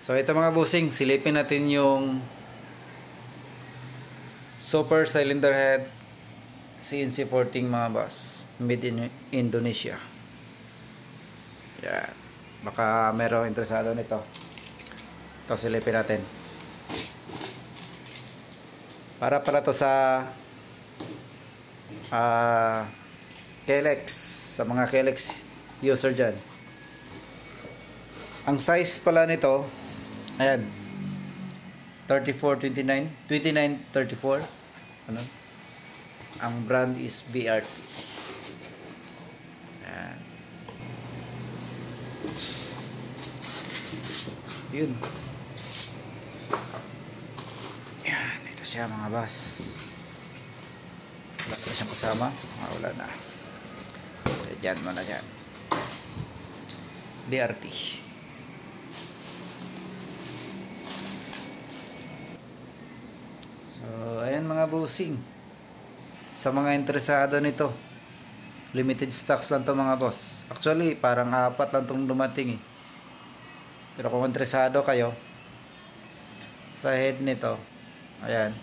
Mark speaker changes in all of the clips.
Speaker 1: So ito mga bossing, silipin natin yung super cylinder head CNC 14 mga boss, made in Indonesia. Yan. Baka merong interesado nito. Ito silipin natin. Para to sa KLX, sa mga KLX user dyan. Ang size pala nito, ayan, 34-29, 29-34. Ano? Ang brand is BRT. Ayan. Yun. Ayan, ito siya mga boss. Wala na siyang kasama. Wala na. Diyan mo na dyan. BRT. So, ayan mga bossing. Sa mga interesado nito, limited stocks lang to mga boss. Actually, parang 4 lang tong dumating eh. Pero kung interesado kayo sa head nito, ayan.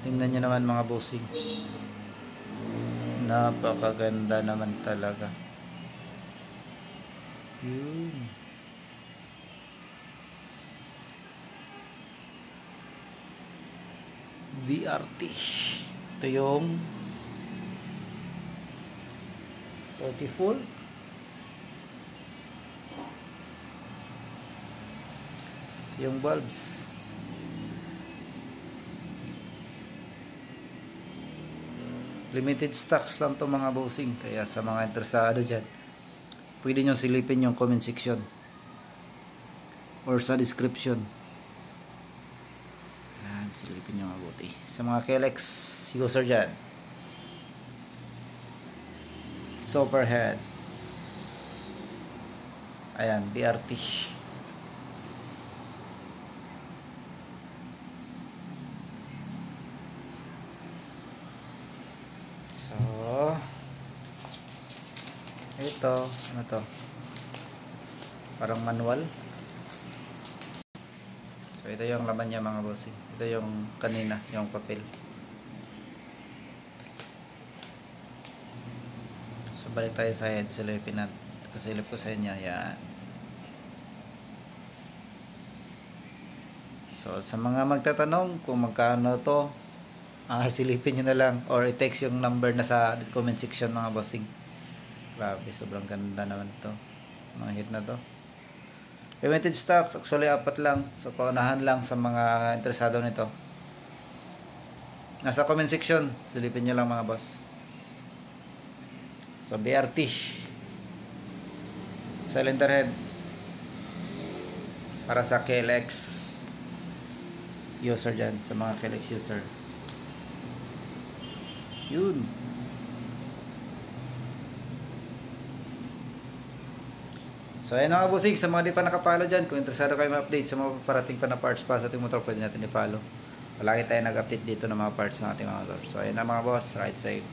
Speaker 1: Tingnan nyo naman mga bossing. Napakaganda naman talaga. Yun. BRT. Ito yung 44. Ito yung bulbs. Limited stocks lang to mga bossing. Kaya sa mga interesado dyan, pwede nyo silipin yung comment section or sa description. Yan, silipin nyo mabuti. Sa mga KLX user dyan, super head. Ayan, BRT. So, ito, ano to? Parang manual. So, ito yung laman niya mga bossing. Ito yung kanina, yung papel. So, balik tayo sa head. Silipin natin. Pasilip ko sa inyo. Yan. So, sa mga magtatanong kung magkano to, silipin nyo na lang or i-text yung number na sa comment section mga bossing. Grabe, sobrang ganda naman ito. Mga hit na to. Limited stocks, actually 4 lang. So paunahan lang sa mga interesado nito. Nasa comment section, silipin nyo lang mga boss. So BRT cylinder head para sa KLX user dyan, sa mga KLX user. Yun. So ayan mga bossing, sa mga di pa nakapalo dyan, kung interesado kayo ma-update sa mga parating pa na parts pa sa ating motor, pwede natin i-follow. Palagi tayo nag-update dito ng mga parts ng ating mga motor. So ayan na mga boss, right side.